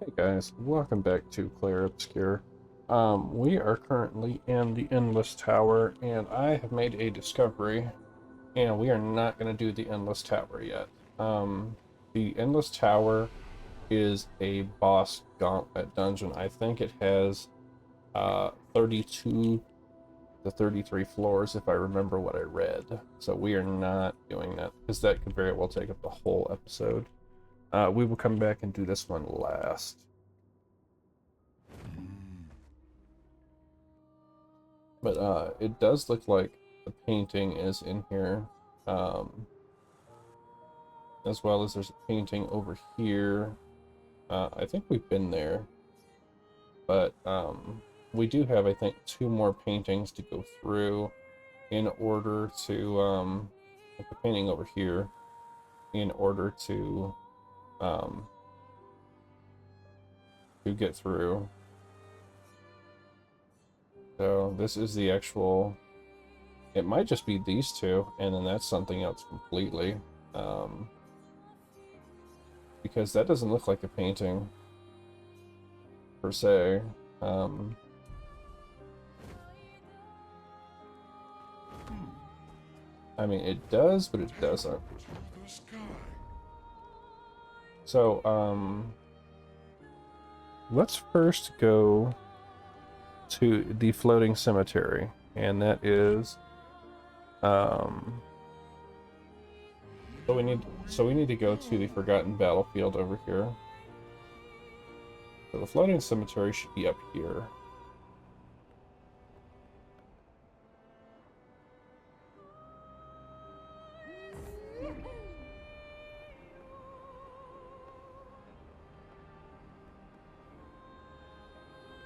Hey guys, welcome back to Clair Obscur. We are currently in the Endless Tower, and I have made a discovery, and we are not going to do the Endless Tower yet. The Endless Tower is a boss gauntlet dungeon. I think it has 32 to 33 floors, if I remember what I read. So we are not doing that, because that could very well take up the whole episode. We will come back and do this one last. But it does look like the painting is in here, as well as there's a painting over here. I think we've been there, but we do have, I think, 2 more paintings to go through in order to, like the painting over here, in order to get through. So this is the actual, it might just be these 2, and then that's something else completely. Because that doesn't look like a painting, per se. I mean, it does, but it doesn't. So, let's first go to the Floating Cemetery, and that is, so we need to go to the Forgotten Battlefield over here. So the Floating Cemetery should be up here.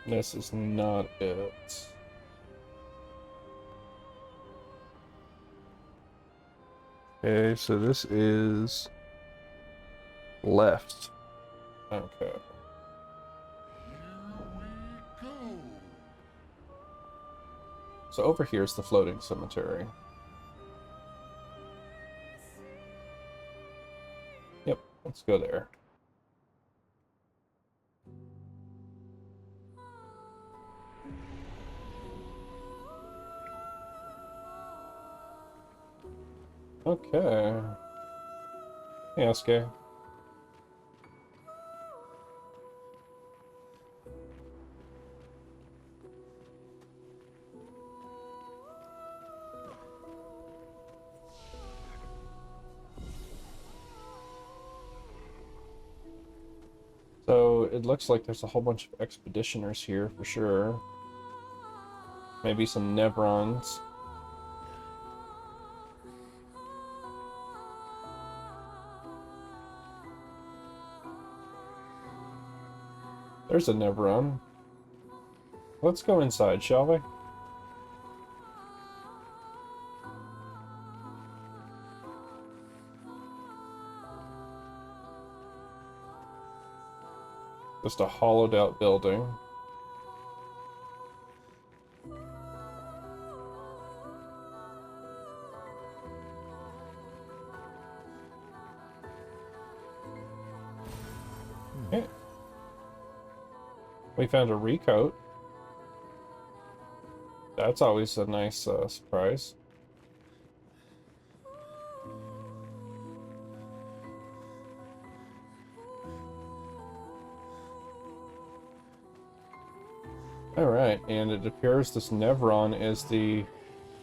This is not it. Okay, so this is left. Okay. So over here is the Floating Cemetery. Yep, let's go there. Okay. Hey, SK. So it looks like there's a whole bunch of expeditioners here for sure. Maybe some Nevrons. There's a Nevron. Let's go inside, shall we? Just a hollowed out building. Okay. We found a recoat. That's always a nice surprise. Alright, and it appears this Nevron is the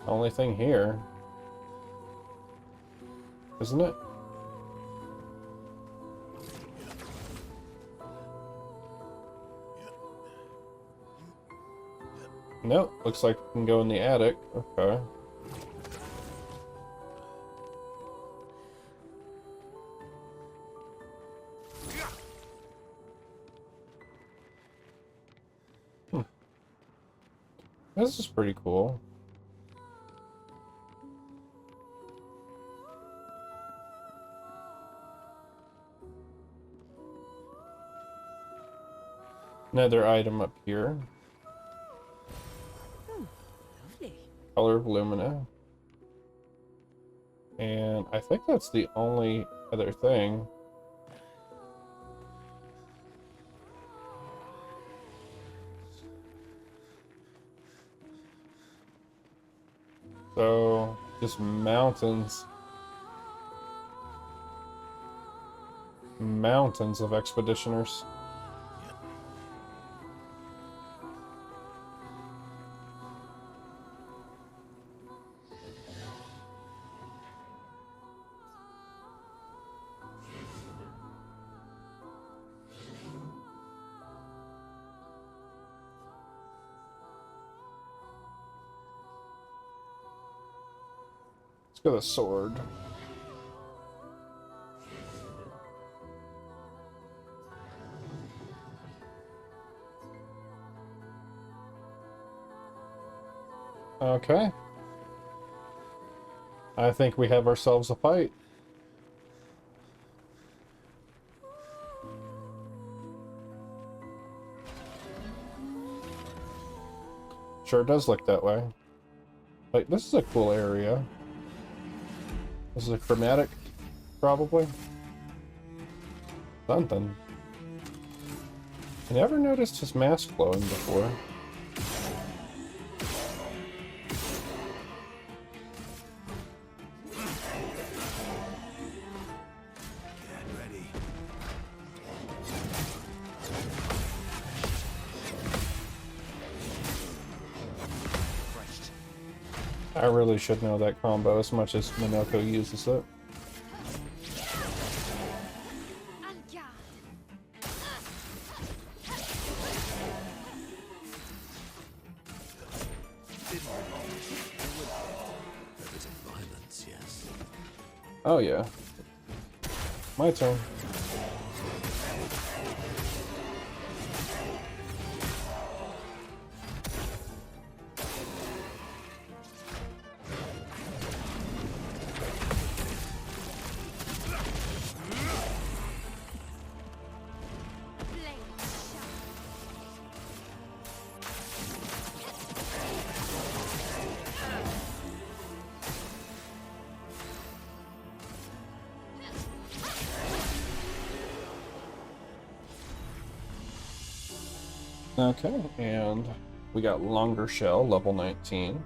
only thing here. Isn't it? Nope, looks like we can go in the attic. Okay. This is pretty cool. Another item up here. Lovely. Color of Lumina. And I think that's the only other thing. So, just mountains. Mountains of expeditioners. Let's go with a sword. Okay. I think we have ourselves a fight. Sure does look that way. Like, this is a cool area. This is a chromatic, probably. Something. I never noticed his mask glowing before. I really should know that combo as much as Minoko uses it. Oh yeah. My turn. Okay, and we got Longer Shell, level 19.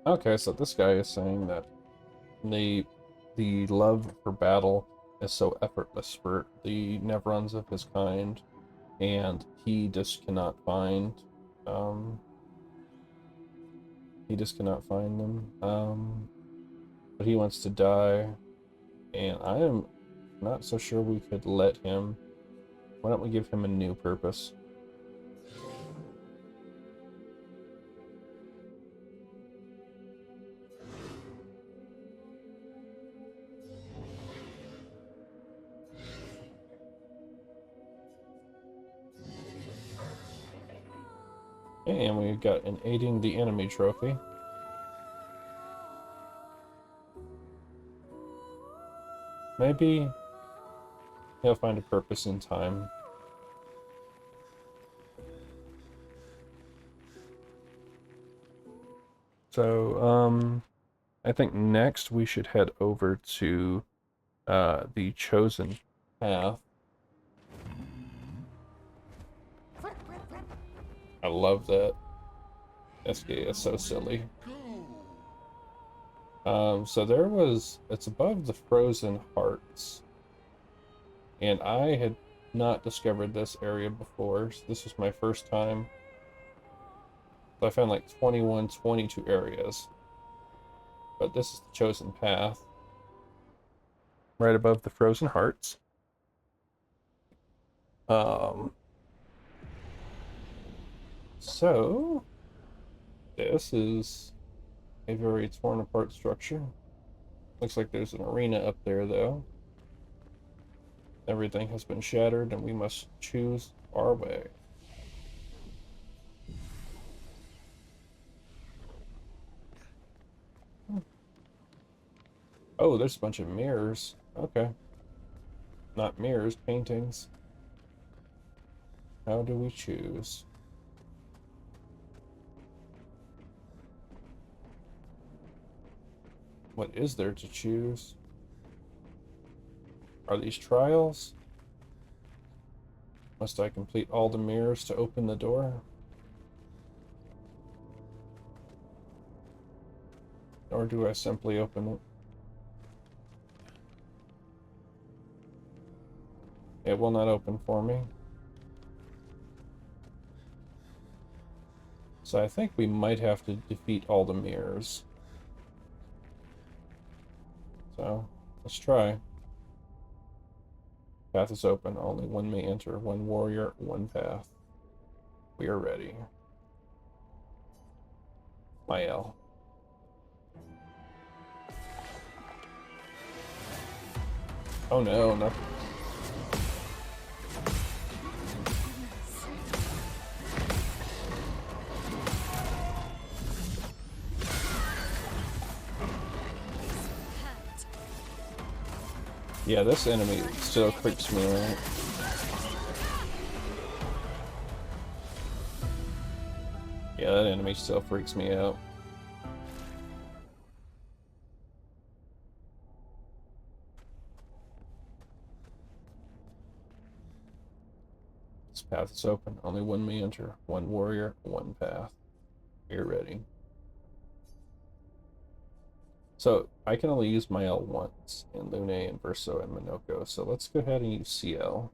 Okay, so this guy is saying that the love for battle is so effortless for the Nevrons of his kind, and he just cannot find um them. But he wants to die, and I am not so sure we could let him. Why don't we give him a new purpose? And we got an aiding the enemy trophy. Maybe he'll find a purpose in time. So, I think next we should head over to the Chosen Path. I love that. SK is so silly. So there was, it's above the Frozen Hearts. And I had not discovered this area before, so this was my first time. So I found like 21, 22 areas. But this is the chosen path. Right above the Frozen Hearts. So this is a very torn apart structure. Looks like there's an arena up there though. Everything has been shattered and we must choose our way. Oh, there's a bunch of mirrors. Okay. Not mirrors, paintings. How do we choose? What is there to choose? Are these trials? Must I complete all the mirrors to open the door? Or do I simply open it? It will not open for me. So I think we might have to defeat all the mirrors. So, let's try. Path is open. Only one may enter. One warrior, one path. We are ready. Mael. Oh no, no. Yeah, this enemy still creeps me out. Yeah, that enemy still freaks me out. This path is open. Only one may enter. One warrior, one path. We're ready. So, I can only use my L once in Lune and Verso and Minoko, so let's go ahead and use CL.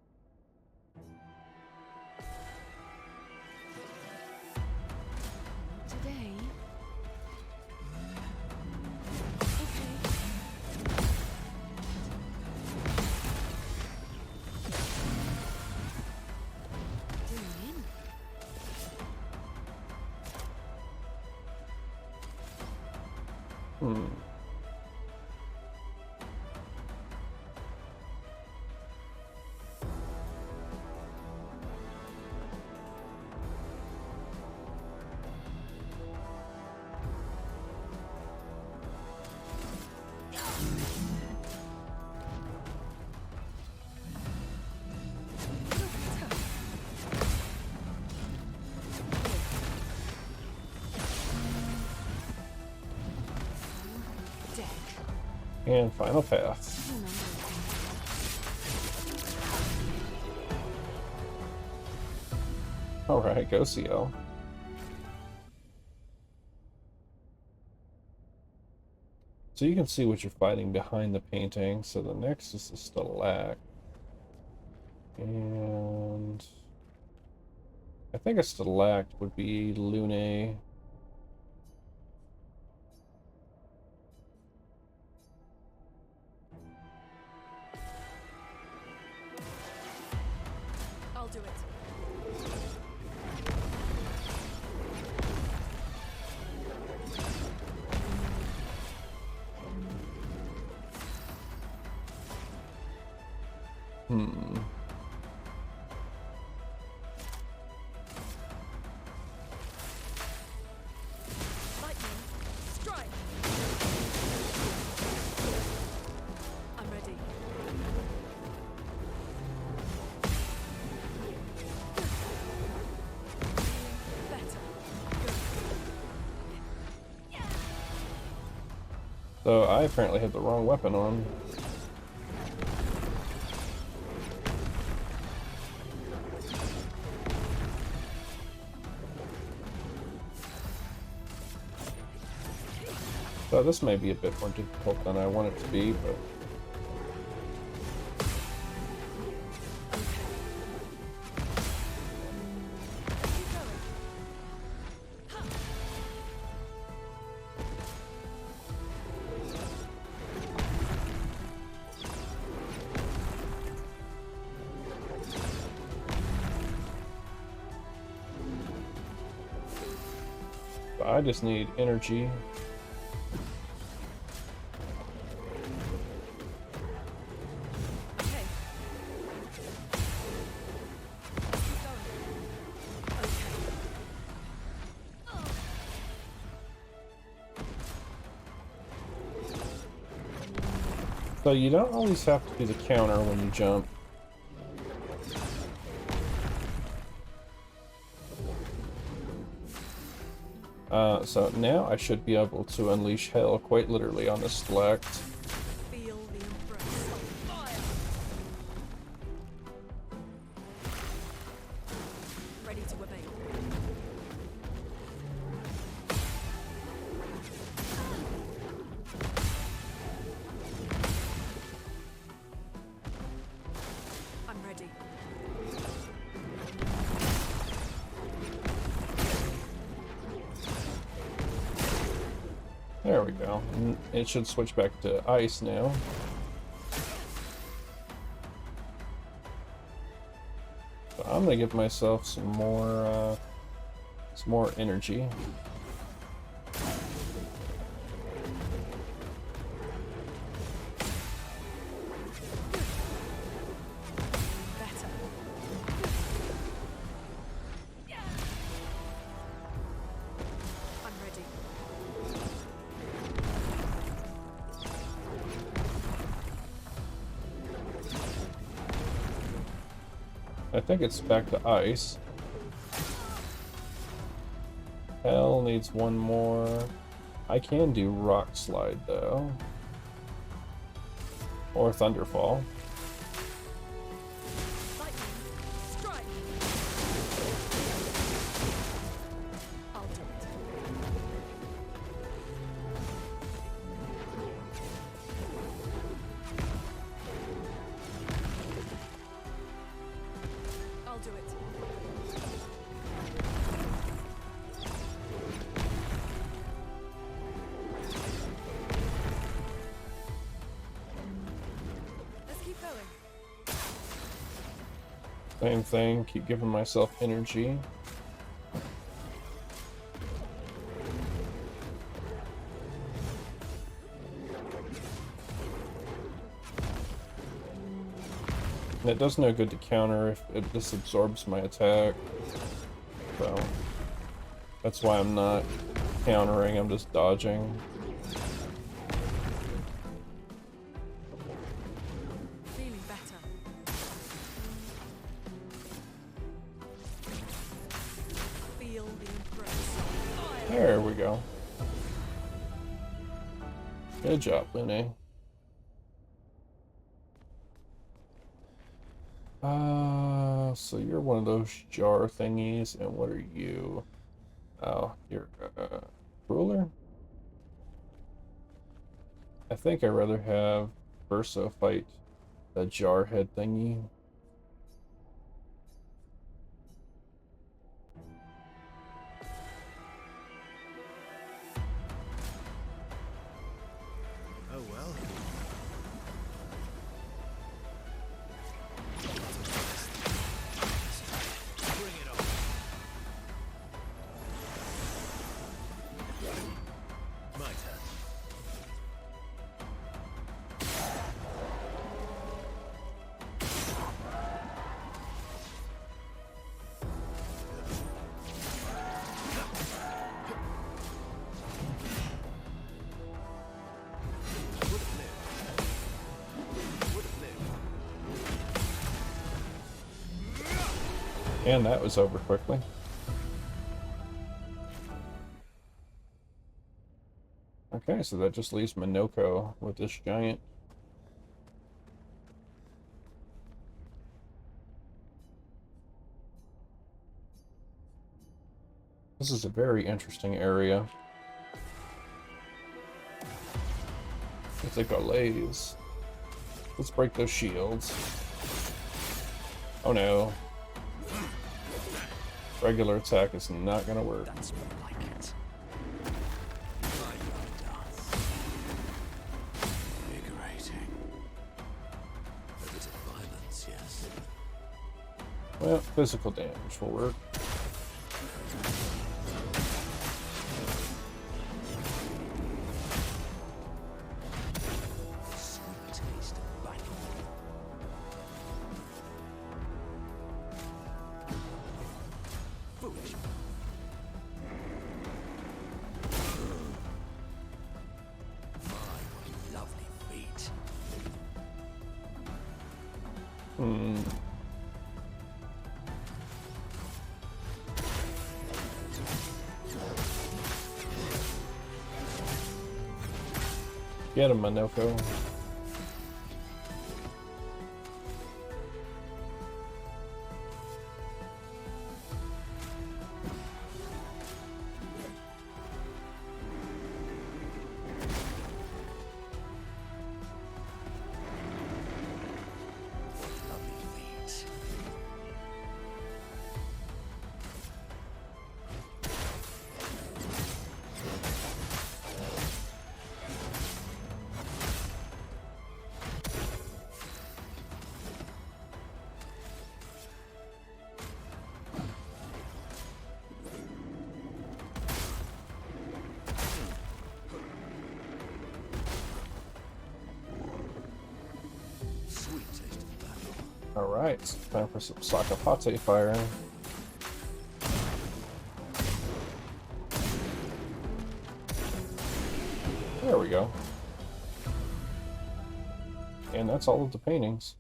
Today? Hmm. And final path. Alright, go CL. So you can see what you're fighting behind the painting. So the next is the Stalact. And I think a Stalact would be Lune. I'll do it. Lightning, strike. I'm ready. Better. So I apparently had the wrong weapon on. So this may be a bit more difficult than I want it to be, but Keep going. I just need energy. Okay. Keep going. Okay. So you don't always have to do the counter when you jump. So now I should be able to unleash hell quite literally on this select. Feel the embrace of fire. Ready to obey. I'm ready. There we go. And it should switch back to ice now. So I'm gonna give myself some more energy. Better. I'm ready. I think it's back to ice. Hell needs one more. I can do rock slide though. Or thunderfall. Lightning. Strike. I'll do it. I'll do it. Let's keep going. Same thing, keep giving myself energy. And it does no good to counter if it just absorbs my attack. So that's why I'm not countering, I'm just dodging. Feeling better. Feel the embrace of fire. There we go. Good job, Lune. So you're one of those jar thingies, and what are you? Oh, you're ruler? I think I'd rather have Verso fight the jar head thingy. Oh well. Bring it on. My turn. And that was over quickly. Okay, so that just leaves Minoko with this giant. This is a very interesting area. It's like a lays. Let's break those shields. Oh no. Regular attack is not gonna work. That's more like it. Invigorating. A bit of violence, yes. Well, physical damage will work. Sweet taste of battle. Foolish. My lovely feet. Hmm. Get him, Manoko. Lovely feet. Sweet taste of battle. Alright, time for some Sakapate fire. There we go. And that's all of the paintings.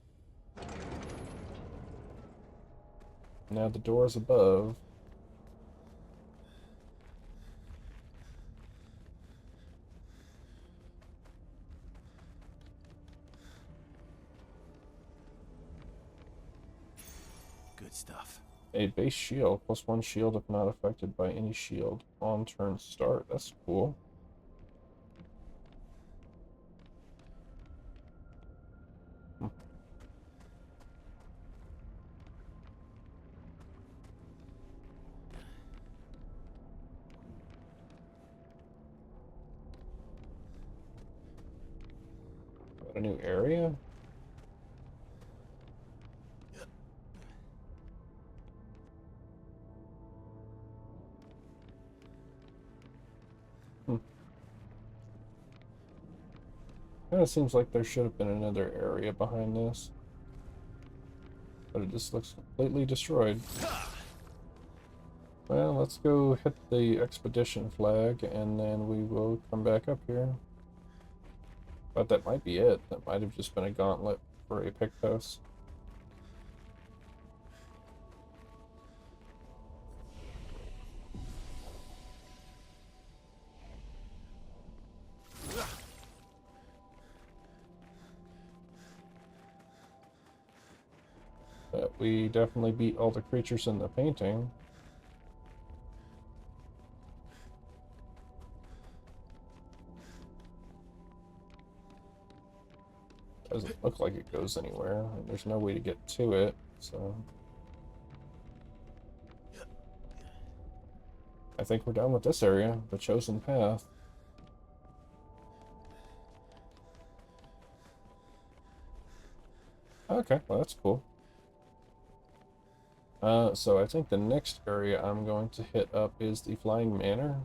Now the doors above. Good stuff. A base shield, +1 shield if not affected by any shield on turn start. That's cool. Got a new area? Kind of seems like there should have been another area behind this. But it just looks completely destroyed. Well, let's go hit the expedition flag and then we will come back up here. But that might be it. That might have just been a gauntlet for a Pictos. But we definitely beat all the creatures in the painting. Doesn't look like it goes anywhere, and there's no way to get to it, so... I think we're done with this area, the chosen path. Okay, well that's cool. So I think the next area I'm going to hit up is the Flying Manor.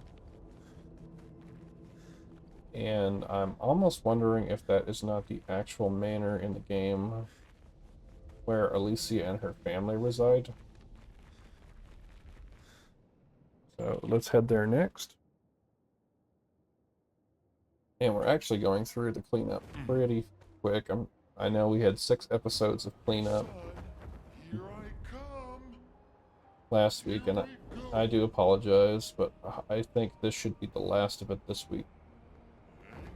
And I'm almost wondering if that is not the actual manor in the game where Alicia and her family reside. So let's head there next. And we're actually going through the cleanup pretty quick. I know we had 6 episodes of cleanup Here I come. last week, and I do apologize, but I think this should be the last of it this week.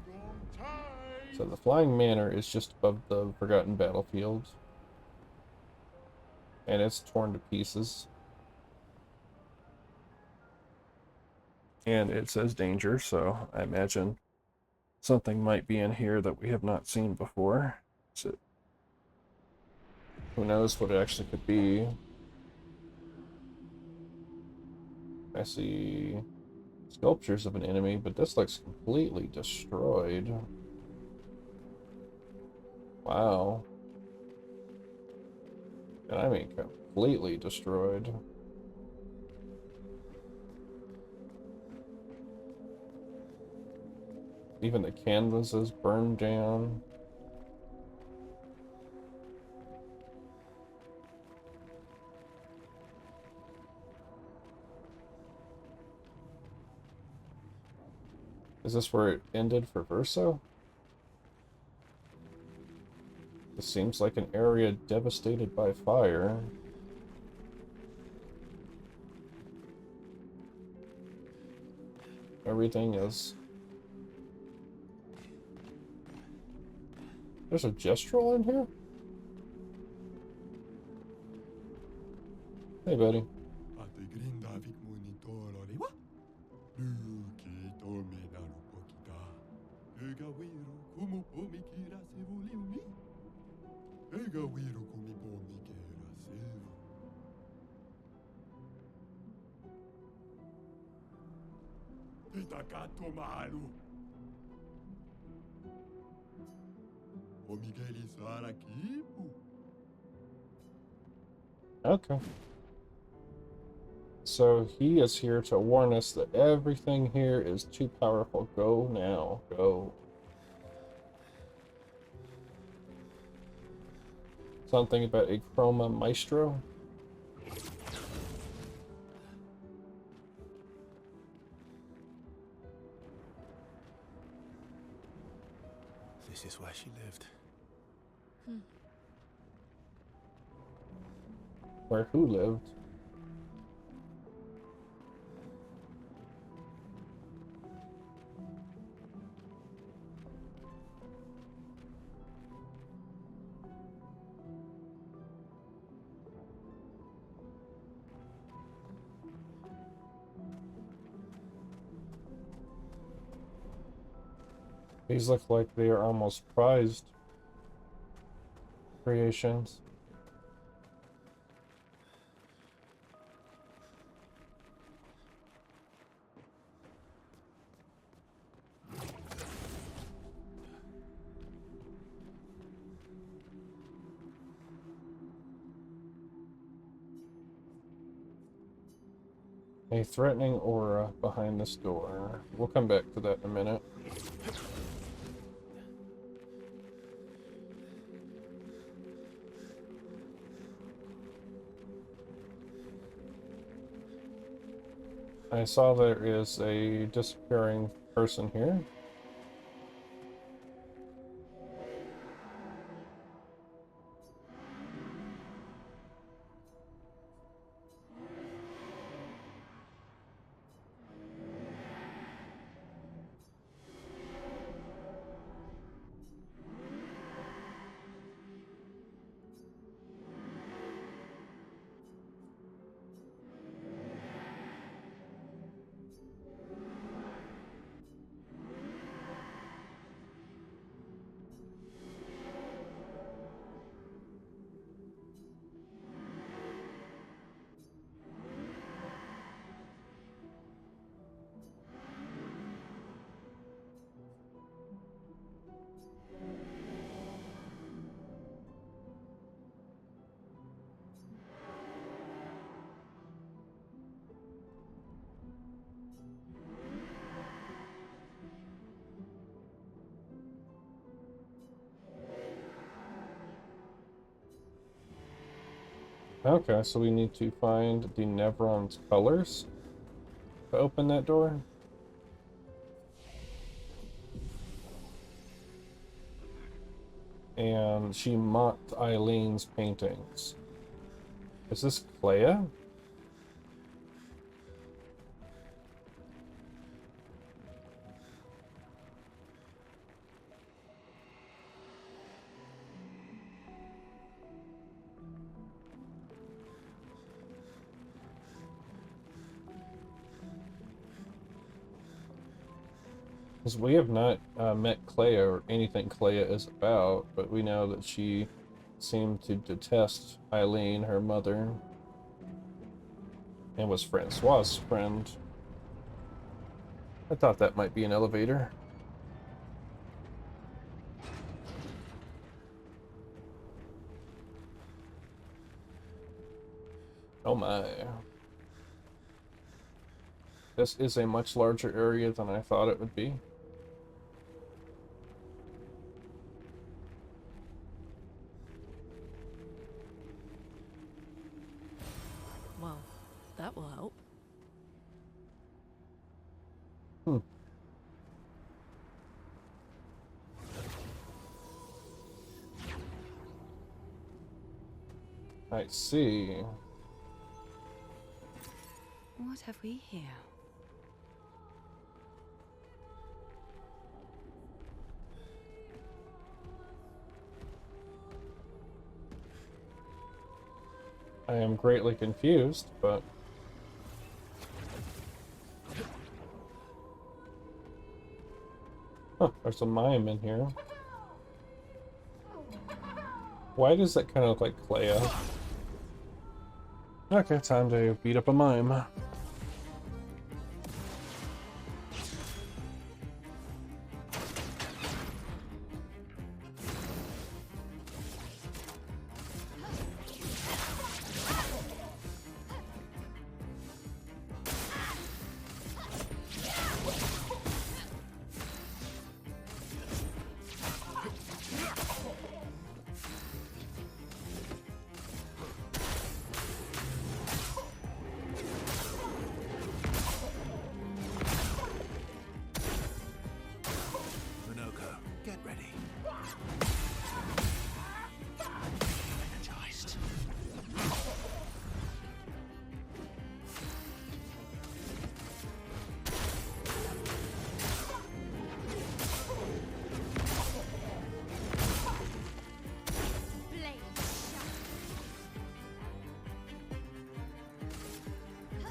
Hang on tight. So the Flying Manor is just above the Forgotten Battlefield. And it's torn to pieces. And it says danger, so I imagine Something might be in here that we have not seen before. So, who knows what it actually could be. I see sculptures of an enemy, but this looks completely destroyed. Wow. And I mean completely destroyed. Even the canvas is burned down. Is this where it ended for Verso? This seems like an area devastated by fire. Everything is... There's a gestural in here? Hey, buddy. Okay. So he is here to warn us that everything here is too powerful. Go now. Go. Something about a Chroma Maestro? This is where she lived. Where who lived? These look like they are almost prized creations. A threatening aura behind this door. We'll come back to that in a minute. I saw there is a disappearing person here. Okay, so we need to find the Nevron's colors to open that door. And she mocked Eileen's paintings. Is this Clair? Because we have not met Clair or anything Clair is about, but we know that she seemed to detest Eileen, her mother, and was Francois' friend. I thought that might be an elevator. Oh my. This is a much larger area than I thought it would be. Well, that will help. Hmm. I see. What have we here? I am greatly confused, but... Huh, there's a mime in here. Why does that kind of look like Clair? Okay, time to beat up a mime. Minoko, get ready. Energized.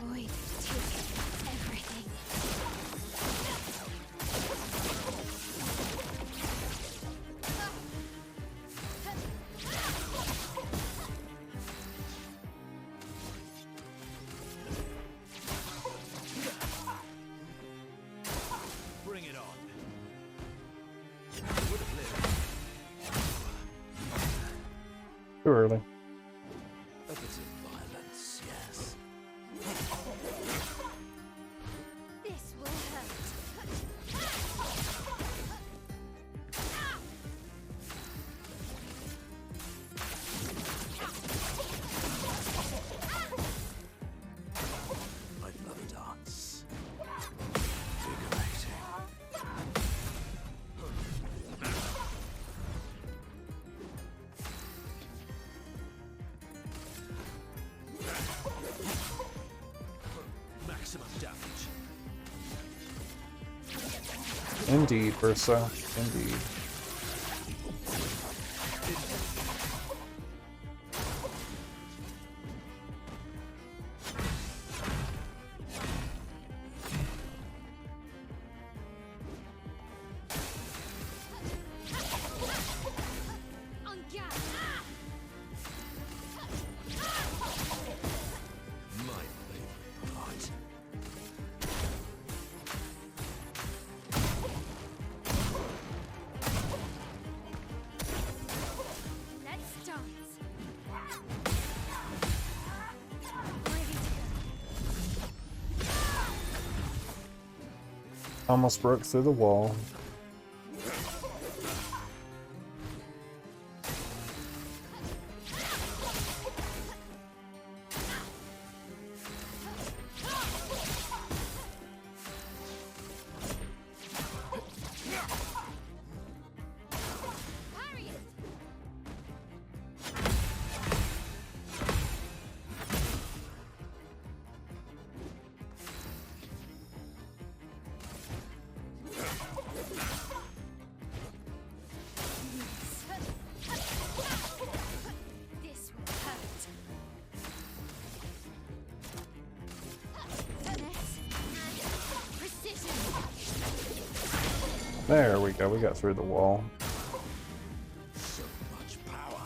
Void takes everything. Bring it on. Would have lived. Too early. A bit of violence, yes. This will hurt. I'd love a dance. Invigorating. Maximum damage. Indeed, Versa. Indeed. On gas. My favorite part. Let's dance. Ready to Almost broke through the wall. Parry it. There we go, we got through the wall. So much power.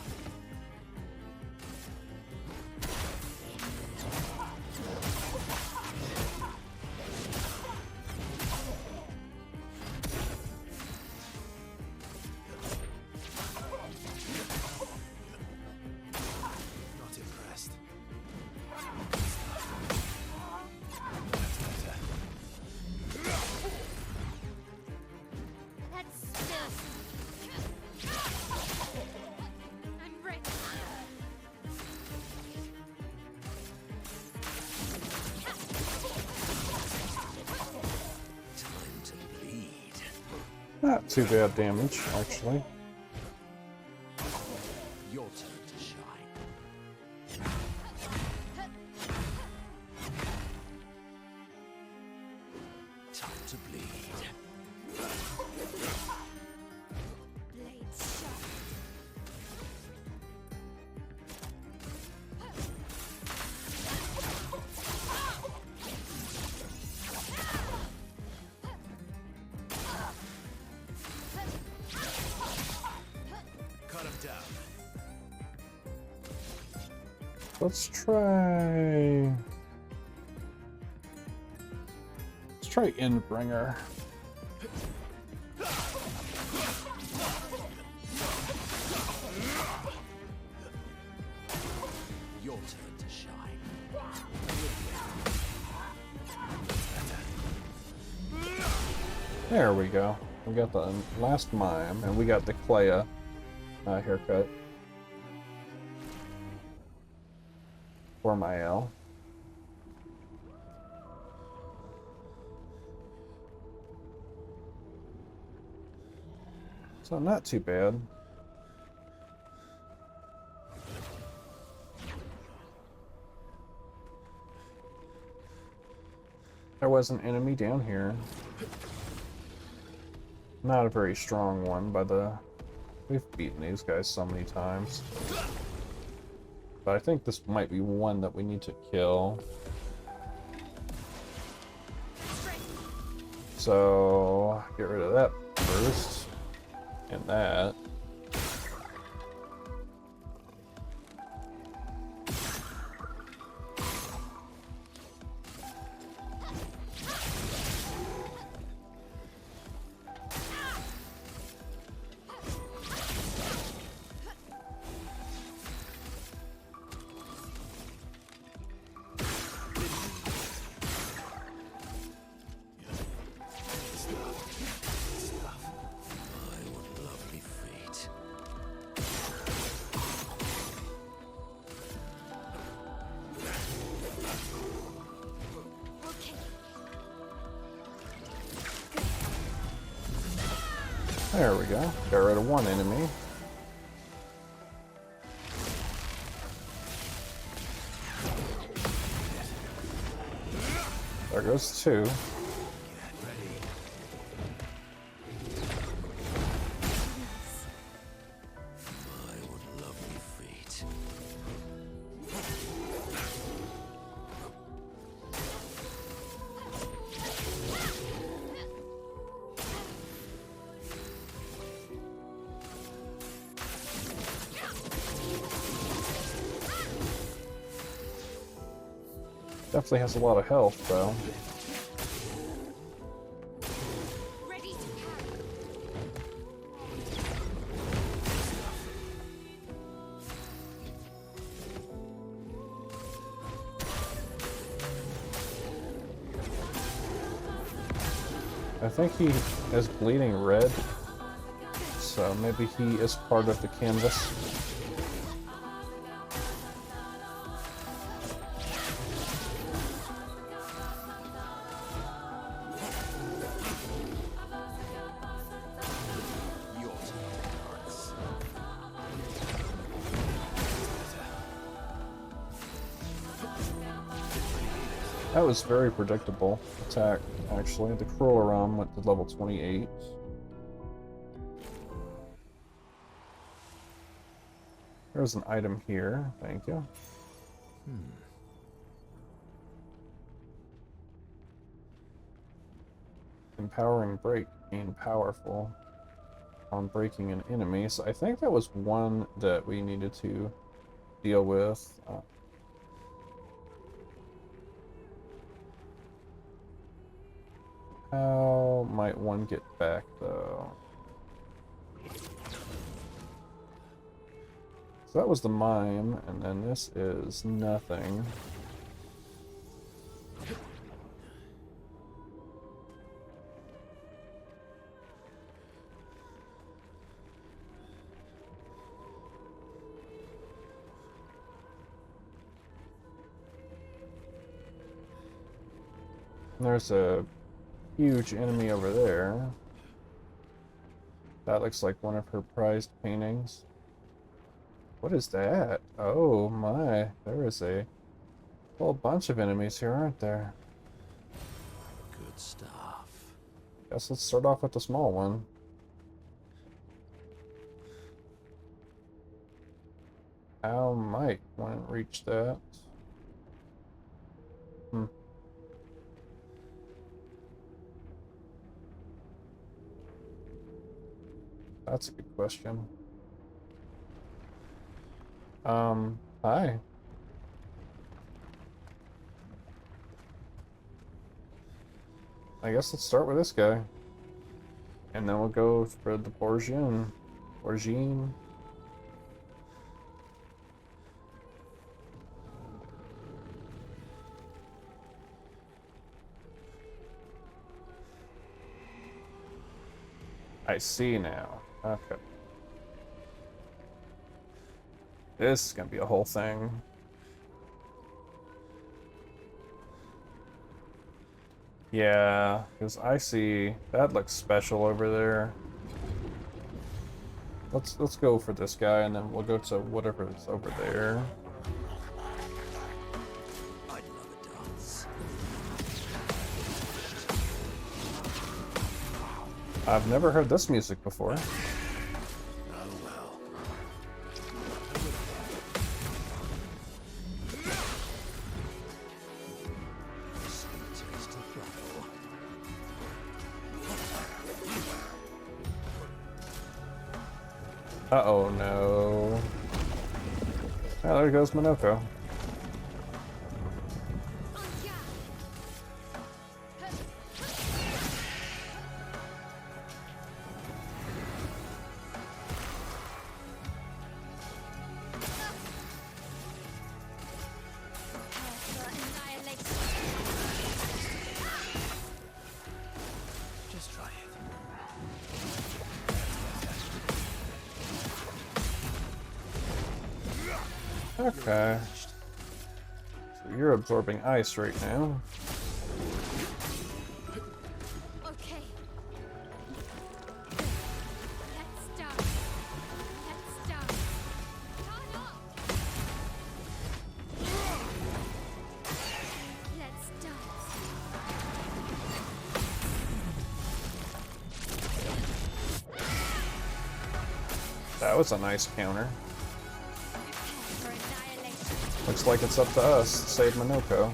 Not impressed. Let's I'm ready. Time to bleed. Not too bad damage, actually. Your turn to shine. Time to bleed. Blades sharp. Cut him down. Let's try Endbringer. Your turn to shine. There we go. We got the last Mime, and we got the Clair haircut for Mael. So not too bad. There was an enemy down here. Not a very strong one by the... We've beaten these guys so many times. But I think this might be one that we need to kill. So, get rid of that first. And that. My, what lovely feet. Okay. There we go. Got rid of one enemy. There goes two. Get ready. My, what lovely feet. Definitely has a lot of health, though. Ready to carry. I think he is bleeding red, so maybe he is part of the canvas. Your turn to dance. That was very predictable attack, actually. The Cruel Aram went to level 28. There's an item here, thank you. Empowering break, gain powerful on breaking an enemy. So I think that was one that we needed to deal with. How might one get back though? So that was the mime, and then this is nothing. There's a huge enemy over there. That looks like one of her prized paintings. What is that? Oh my, there is a whole bunch of enemies here, aren't there? Good stuff. Guess let's start off with the small one. How might one reach that? That's a good question. Hi. I guess let's start with this guy. And then we'll go for the Borgine. Borgine. I see now. Okay. This is gonna be a whole thing. Yeah, because I see that looks special over there. Let's go for this guy, and then we'll go to whatever is over there. I'd love a dance. I've never heard this music before. Oh well. Cemetery's to throttle. Uh-oh, no. Oh, there goes Minoko. Just try it. Okay. So you're absorbing ice right now. Okay. Let's start. Let's start. Turn up. Let's dance. That was a nice counter. For annihilation. Looks like it's up to us to save Minoko.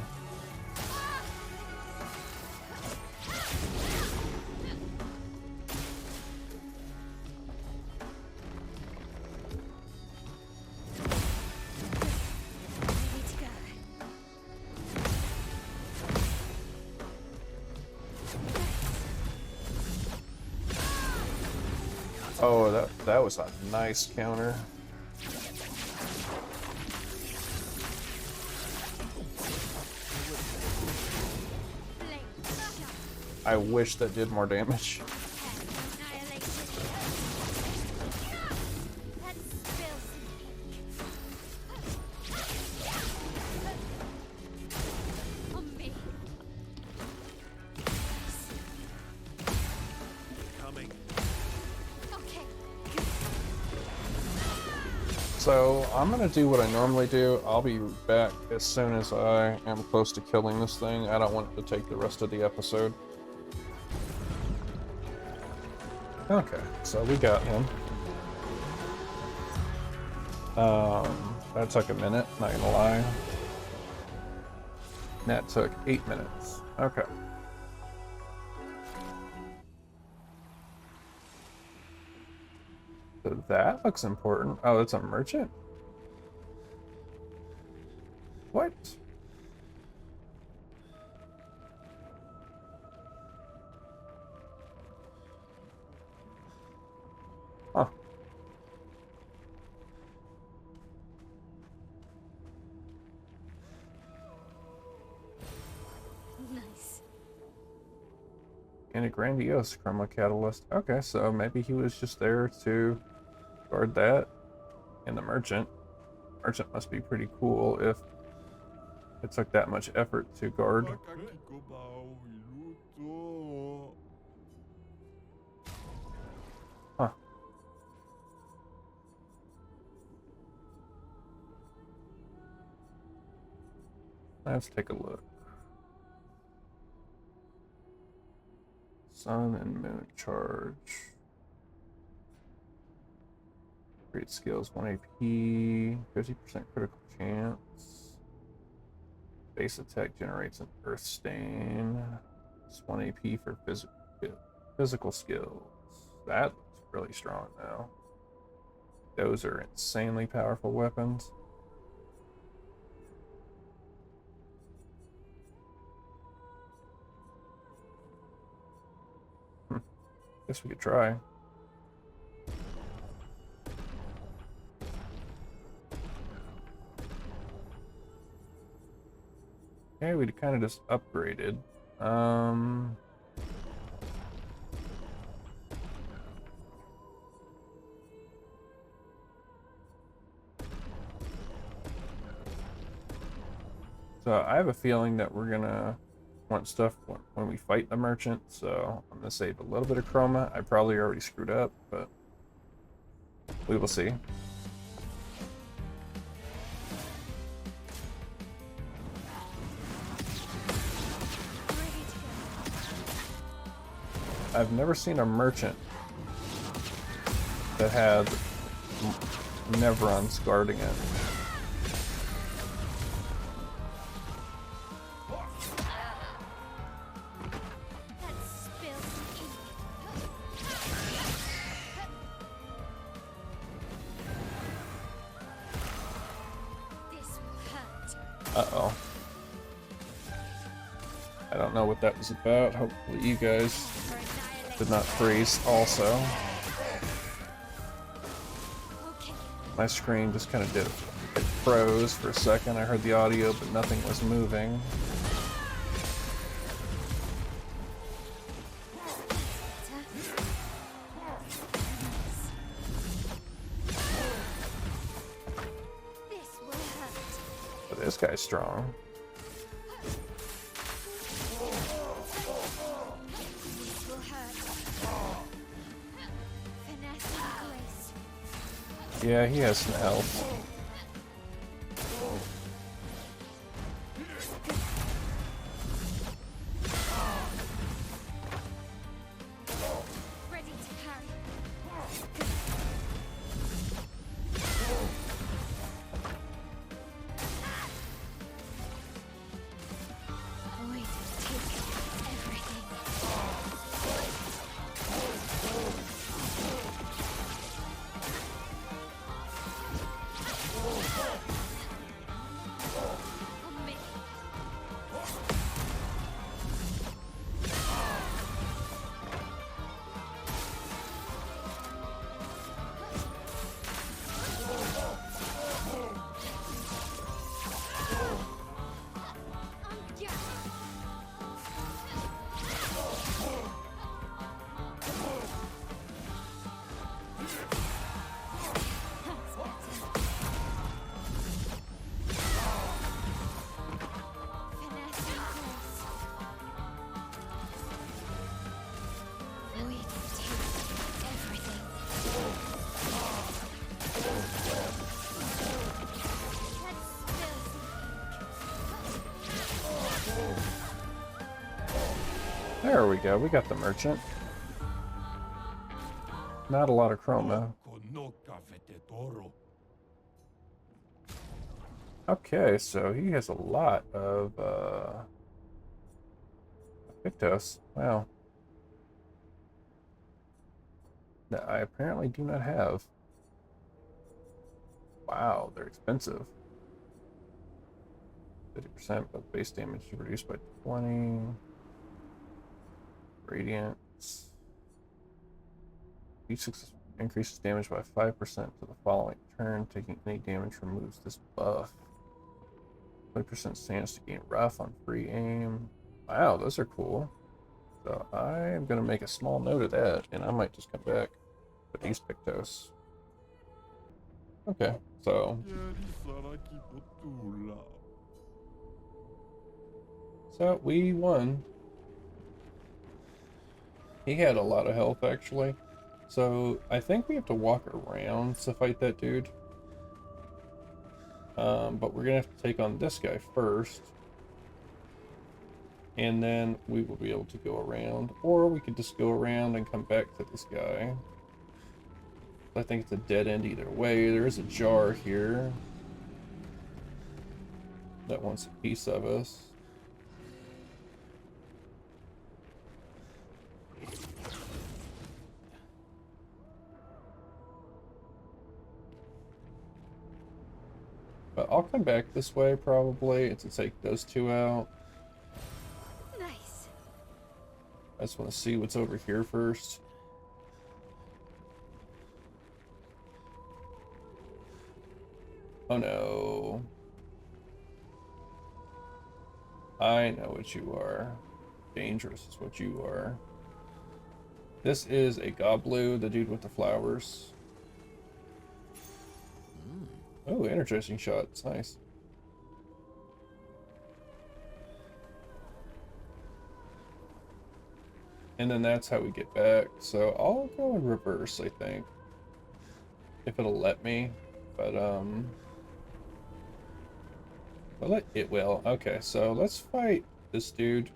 Ready to go. Oh, that was a nice counter. Blade. Shot. I wish that did more damage. Annihilation. Let's spill some ink. On me. Coming. Okay. So I'm gonna do what I normally do. I'll be back as soon as I am close to killing this thing. I don't want it to take the rest of the episode. Okay, so we got him. That took a minute, not gonna lie. That took 8 minutes. Okay. So that looks important. Oh, it's a merchant? What? Huh. Nice. And a grandiose chroma catalyst. Okay, so maybe he was just there to guard that. And the merchant. Merchant must be pretty cool if it took that much effort to guard. Huh. Let's take a look. Sun and moon charge. Great skills, 1 AP, 50% critical chance. Base attack generates an earth stain. It's 1 AP for physical skills. That looks really strong now. Those are insanely powerful weapons. Guess we could try. Okay, we kind of just upgraded. So I have a feeling that we're gonna want stuff when we fight the merchant, so I'm gonna save a little bit of chroma. I probably already screwed up, but we will see. I've never seen a merchant that had Nevrons guarding it. That spilled ink. This will hurt. Uh-oh. I don't know what that was about. Hopefully you guys For annihilation. did not freeze also. Okay. My screen just kind of did. It froze for a second. I heard the audio, but nothing was moving. This will hurt. But this guy's strong. This will hurt. Finesse and grace. Yeah, he has some health. Ready to carry. Void take everything. On me. Yeah. That's better. Finesse and grace. Void take everything. That spills There we go. We got the merchant. Not a lot of chroma. Okay, so he has a lot of Pictos. Wow. That I apparently do not have. Wow, they're expensive. 50%, but base damage reduced by 20. Radiance. Each success increases damage by 5% to the following turn. Taking any damage removes this buff. 20% chance to gain rough on free aim. Wow, those are cool. So I am going to make a small note of that, and I might just come back with these Pictos. Okay, so we won. He had a lot of health, actually. So I think we have to walk around to fight that dude. But we're going to have to take on this guy first. And then we will be able to go around. Or we could just go around and come back to this guy. I think it's a dead end either way. There is a jar here that wants a piece of us. But I'll come back this way probably to take those two out. Nice. I just want to see what's over here first. Oh no. I know what you are. Dangerous is what you are. This is a Goblu, the dude with the flowers. Oh, energizing shot. It's nice. And then that's how we get back. So I'll go in reverse, I think. If it'll let me. But, well, it will. Okay, so let's fight this dude.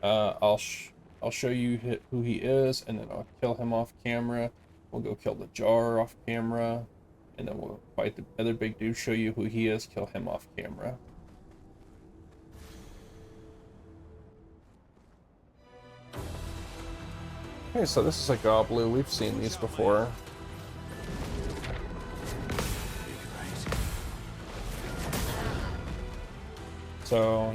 I'll show you who he is, and then I'll kill him off camera. We'll go kill the jar off camera. And then we'll fight the other big dude, show you who he is, kill him off camera. Okay, so this is a Goblu. We've seen these before. So...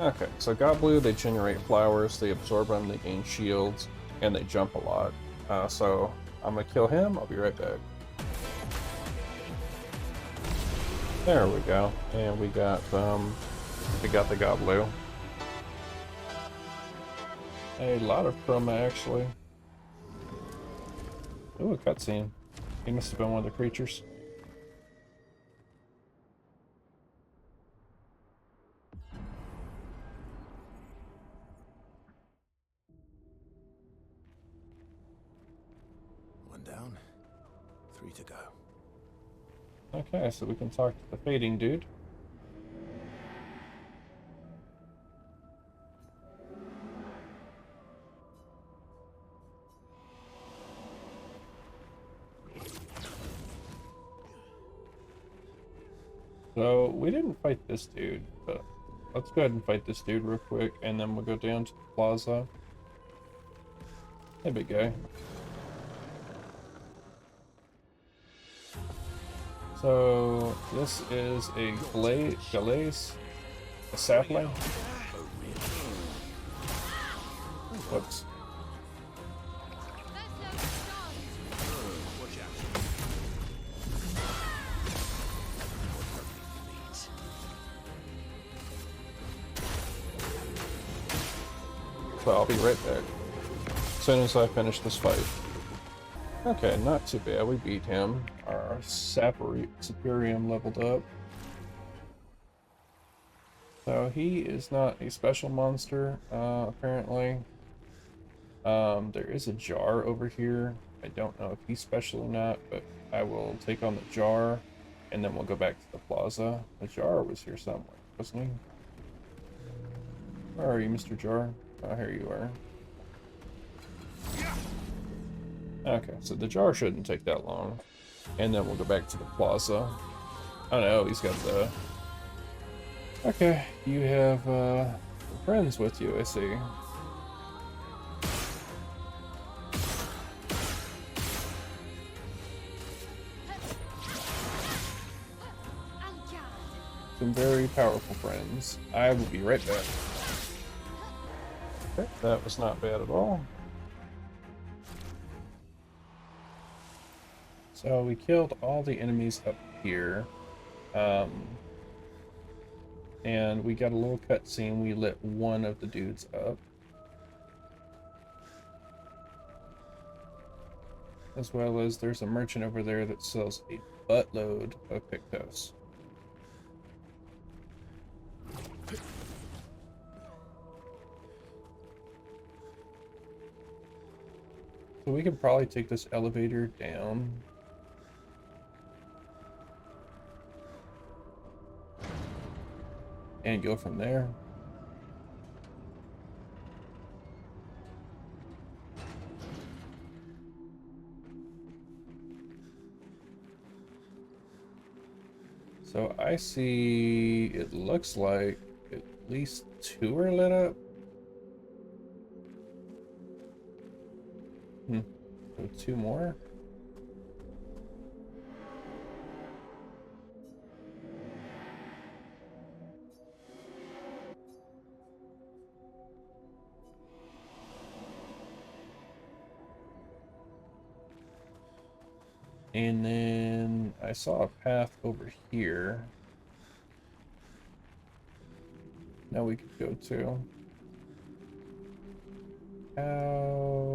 Okay, so Goblu, they generate flowers, they absorb them, they gain shields, and they jump a lot. So I'm gonna kill him, I'll be right back. There we go, and we got the Goblu. A lot of chroma, actually. Ooh, a cutscene. He must have been one of the creatures. Down, 3 to go. Okay, so we can talk to the fading dude. So we didn't fight this dude, but let's go ahead and fight this dude real quick, and then we'll go down to the plaza. Hey, big guy. So this is a glaze, a sapling. Whoops. So I'll be right back as soon as I finish this fight. Okay, not too bad. We beat him. Our Saperium leveled up. So he is not a special monster, apparently. There is a jar over here. I don't know if he's special or not, but I will take on the jar, and then we'll go back to the plaza. The jar was here somewhere, wasn't he? Where are you, Mr. Jar? Oh, here you are. Okay, so the jar shouldn't take that long. And then we'll go back to the plaza. Oh no, he's got the... Okay, you have friends with you, I see. some very powerful friends. I will be right back. Okay, that was not bad at all. So we killed all the enemies up here. And we got a little cutscene. We lit one of the dudes up. As well as there's a merchant over there that sells a buttload of Pictos. So we could probably take this elevator down. And go from there. So I see, it looks like at least 2 are lit up. So 2 more. And then I saw a path over here. Now we could go to. How?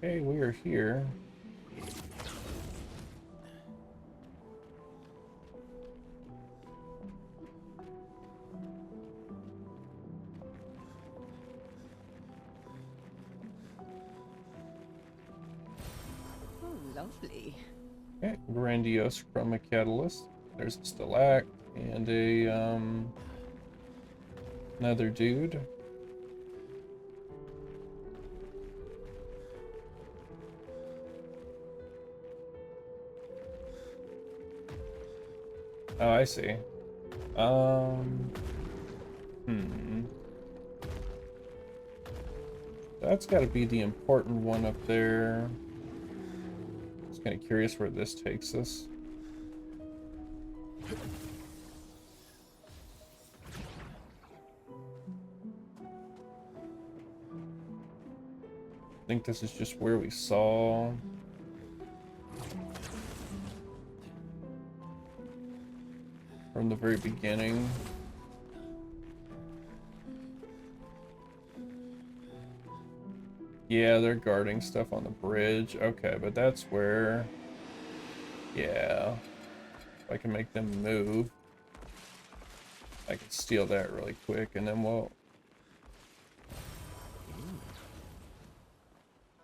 Okay, we are here. Oh, lovely. Okay, grandiose from a catalyst. There's a stalag and a another dude. Oh, I see. That's got to be the important one up there. Just kind of curious where this takes us. I think this is just where we saw. From the very beginning. Yeah, they're guarding stuff on the bridge. Okay, but that's where... Yeah. If I can make them move, I can steal that really quick, and then we'll...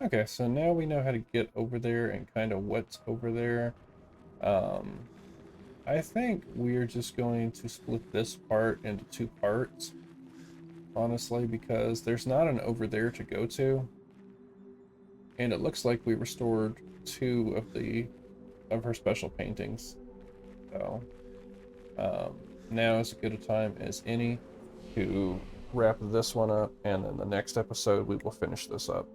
Okay, so now we know how to get over there and kind of what's over there. I think we're just going to split this part into 2 parts, honestly, because there's not an over there to go to, and it looks like we restored 2 of her special paintings. So now is as good a time as any to wrap this one up, and in the next episode we will finish this up.